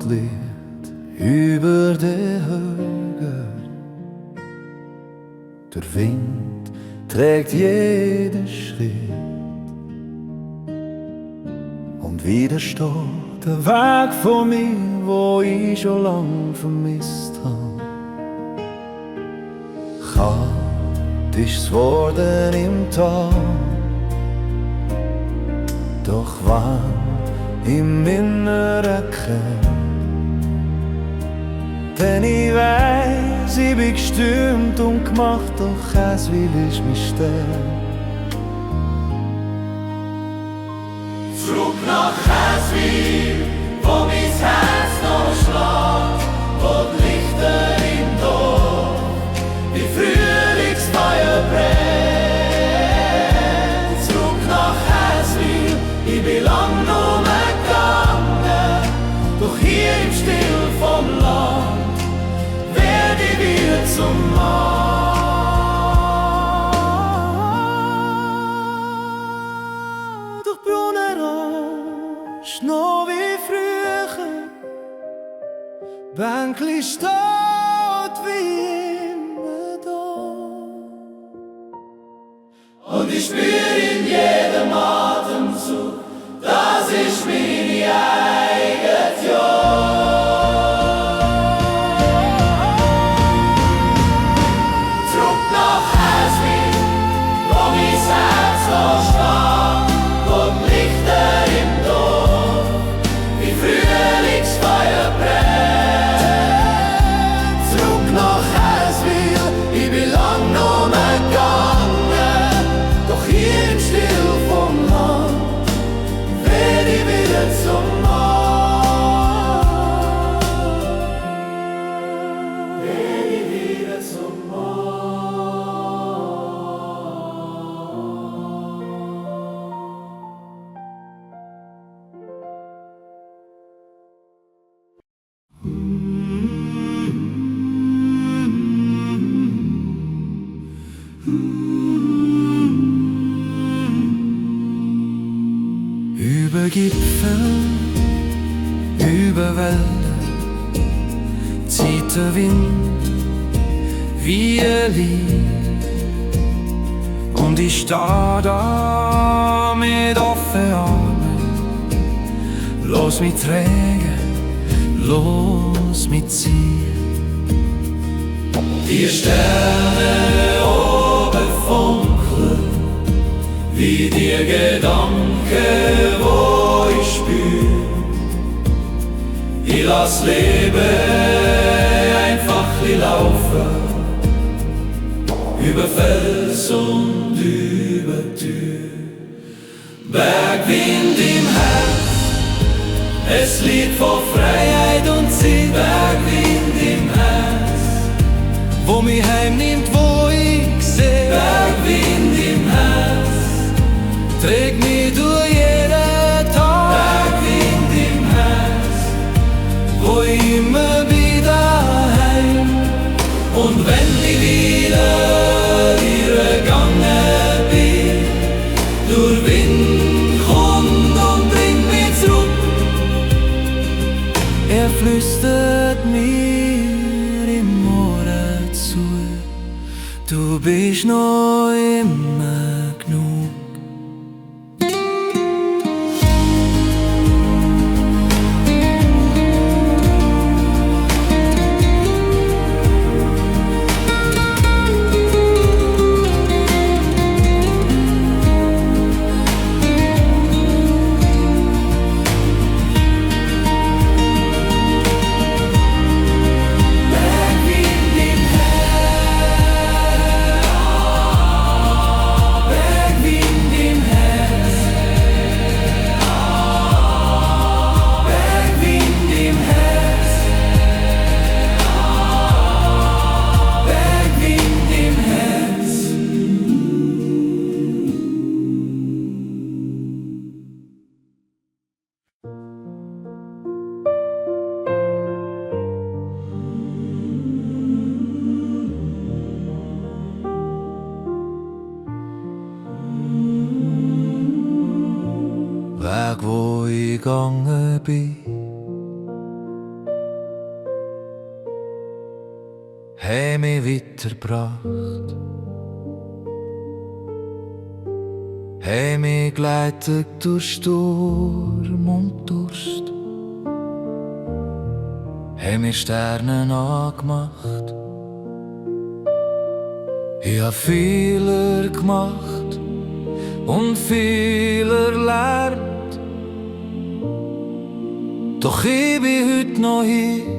Abendlicht über der Höhe. Der Wind trägt jeden Schritt und wieder steht der Weg vor mir, wo ich schon lang vermisst habe. Kalt ist's worden im Tag, doch warm im inneren Kern. Denn ich weiss, ich bin gestürmt und gemacht, doch es will ich mich sterben. Zurück nach Eswil, wo mein Herz noch schlägt, wo die Lichter im Dorf wie Frühlingsfeuer brennt. Zurück nach Eswil, ich bin lang noch mehr gegangen, doch hier im Still vom Land werd ich wieder zum Mann. Durch brauner Orange, noch wie früher, Bänkli steht wie immer da. Und ich spür in jedem Atemzug, das ist meine eigene Zurück nach Eswil, wo mein Herz noch schlägt, wo die Lichter im Dorf wie Frühlingsfeuer brennt. Zurück nach Eswil, ich bin lang noch mehr gegangen, doch hier im Still vom Land werd ich wieder zum Mann. Werd ich wieder zum Mann. Über Gipfel, über Wälder zieht der Wind wie ein Lied. Und ich steh da mit offenen Armen. Los mich tragen, los mich ziehen. Die Sterne oben funkeln, wie die Gedanken, wo ich spür. Ich lass Leben einfach laufen, über Fels und über Tür. Bergwind im Herz, es Lied von Freiheit und Ziel. Bergwind im Herz, Wo mich heimnimmt, wo ich seh. Bergwind im Herz, Trägt mich durch jeden Tag. Bergwind im Herz, Wo ich immer wieder heim. und wenn ich wieder gegangen bin, durch Wind kommt und bringt mich zurück. Er flüstert mir im Ohr zu, du bist noch immer genug. Bergwind im Bergwind im Herz, Bergwind im Herz, Bergwind im Herz. Weg, wo ich gegangen bin, haben mich weitergebracht, haben mich geleitet durch Sturm und Durst, haben mich Sterne angemacht. Ich hab Fehler gemacht und viel erlernt, doch ich bin heute noch hier.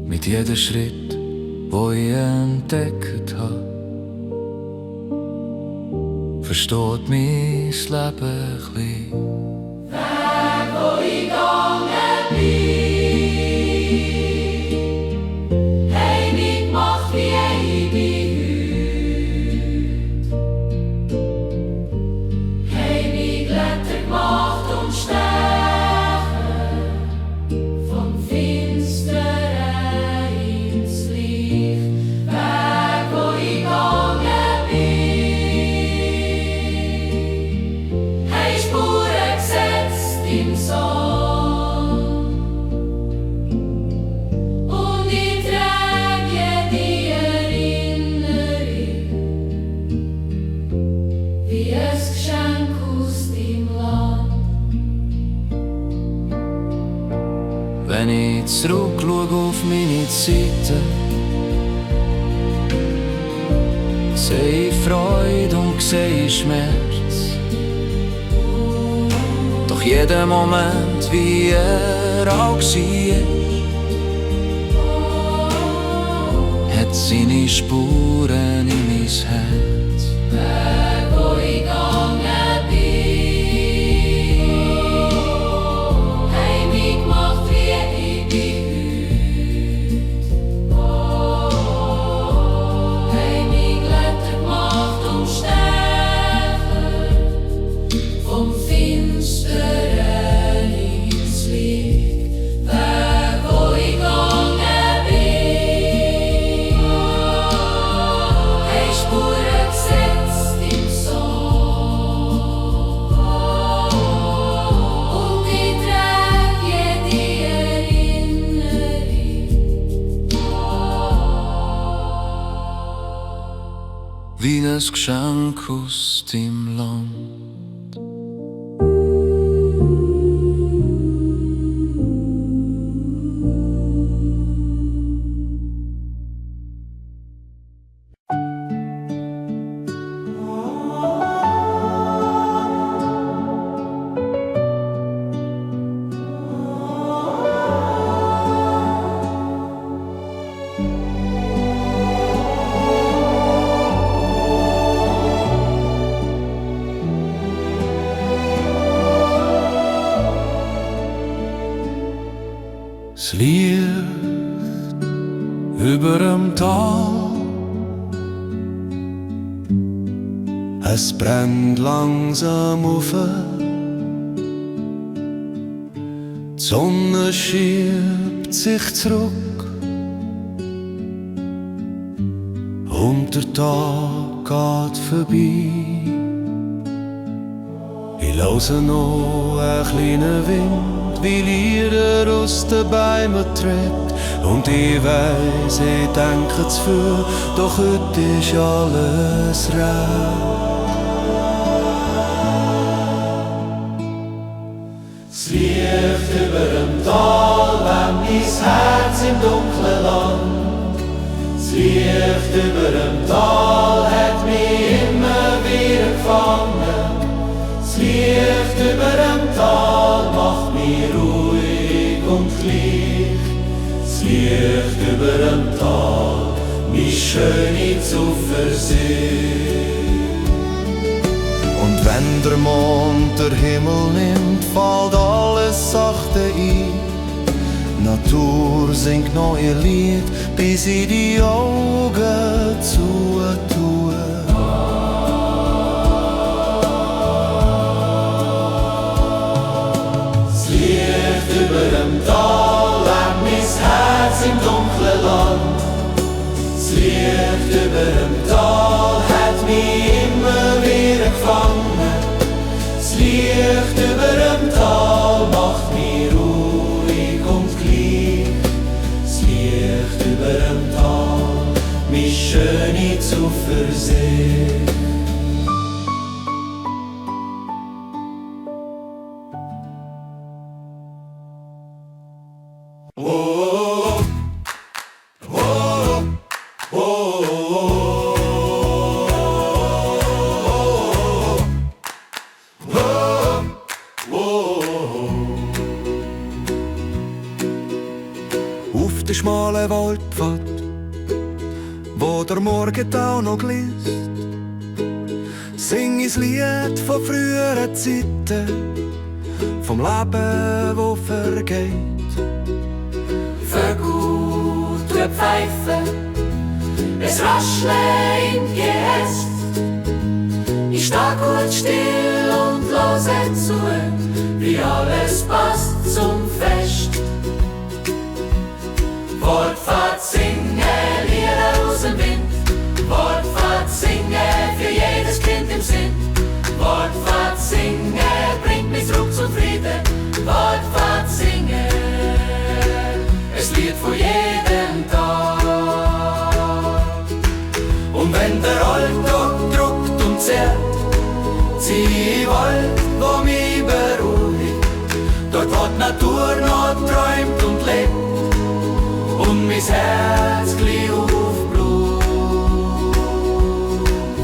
Mit jedem Schritt, wo ich entdeckt habe, versteht mein Leben ein bisschen. Weg, wo ich gegangen bin, haben mich gemacht, wie ich bin heute. Haben mich glätter gemacht und stärker, vom Finsteren ins Licht. Weg, wo ich gegangen bin, haben Spuren gesetzt im Sand. Und ich trage jede Erinnerung wie ein Geschenk aus dem Land. Wenn ich zurückschaue auf meine Zeiten, sehe ich Freude und sehe ich Schmerz. Doch jeder Moment, wie er auch war, hat seine Spuren in mein Herz. Weg, wo ich gegangen bin, haben mich gemacht, wie ich bin heute. Haben mich glätter gemacht und stärker, vom Finsteren ins Licht. Weg, wo ich gegangen bin, haben Spuren gesetzt im Sand. Und ich trage jede Erinnerung Wie ein Geschenk aus dem Land. Das Licht über dem Tal, es brennt langsam auf. Die Sonne schiebt sich zurück und der Tag geht vorbei. Ich höre noch einen kleinen Wind, wie Lieder aus den Bäumen trägt. Und ich weiss, ich denke zu viel, doch heute ist alles recht. Das Licht über dem Tal wärmt mein Herz im dunklen Land. Das Licht über dem Tal hat mich immer wieder gefangen. Das Licht über dem Tal macht mich ruhig und gleich. Das Licht über dem Tal, meine schöne Zuversicht. Und wenn der Mond der Himmel nimmt, fällt alles sachte ein. Natur singt neue Lied, bis ich die Augen zutue. Das Licht über dem Tal wärmt mein Herz im dunklen Land. Das Licht über dem Tal hat mich immer wieder gefangen. Das Licht über dem Tal macht mich ruhig und gleich. die schmale Waldpfad, wo der Morgentau noch glist. Sing ich Lied von früheren Zeiten, vom Leben, wo vergeht. Vögel tun pfeifen, es raschle im Geäst. Ich steh kurz still und höre zu, wie alles passt zum Fest. Wortfahrt singen, Lieder aus dem Wind. Wortfahrt singen, für jedes Kind im Sinn. Wortfahrt singen, bringt mich zurück zum Frieden. Wortfahrt singen, es Lied von jedem Tag. Und wenn der Alltag druckt und zerrt, zieh ich Wald, wo mich beruhigt. Dort wo die Natur noch träumt und lebt und mein Herz gleich aufblut.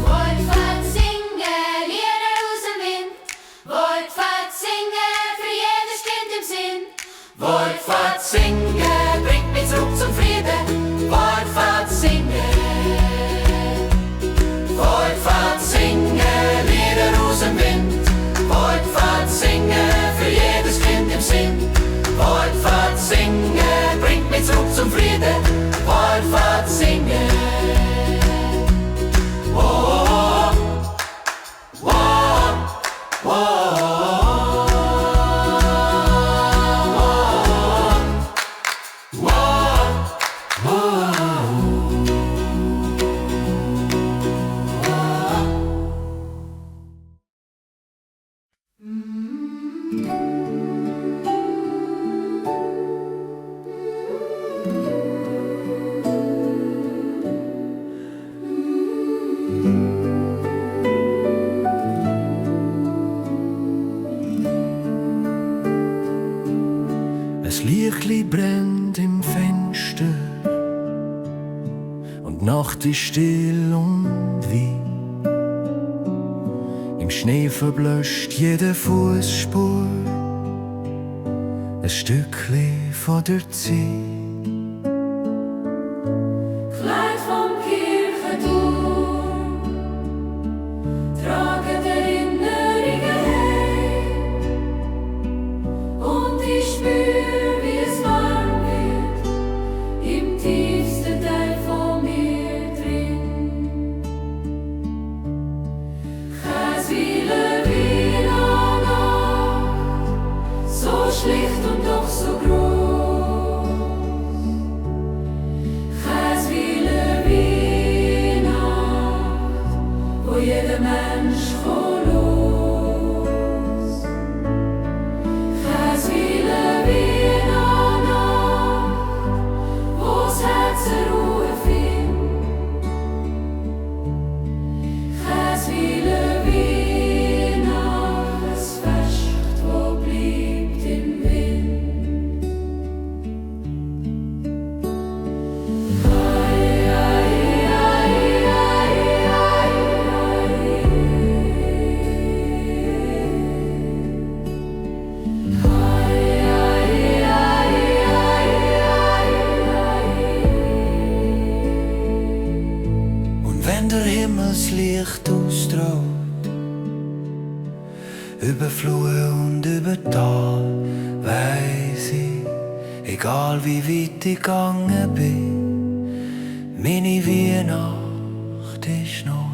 Wortfahrt singen, Lieder aus dem Wind. Wortfahrt singen, für jedes Kind im Sinn. Wortfahrt singen, bringt mich zurück zum Frieden. Wortfahrt singen. Wortfahrt singen, Lieder aus dem Wind. Wortfahrt singen, für jedes Kind im Sinn. Wortfahrt singen, bringt mich zurück zum Frieden. Wortfahrt singen. Oh, oh, oh, oh, Ein Lichtli brennt im Fenster und die Nacht ist still und weich. Im Schnee verblöscht jede Fußspur ein Stückli von der Zeit. Kleid vom Kirchenturm tragen Erinnerungen heim. Und ich spür, wie es warm wird im tiefsten Teil von mir drin. Käswille wie Nacht, so schlicht und doch so groß. Käswille wie Nacht, wo jeder Mensch kann los. Käswille wie Nacht, wo's Herz Ruhe findet. Käswille wie Nacht, das Fest, wo bleibt im Wind. Und wenn der Himmel das Licht ausstrahlt, über Flur und über Tal, weiss ich, egal wie weit ich gegangen bin, meine Weihnacht ist noch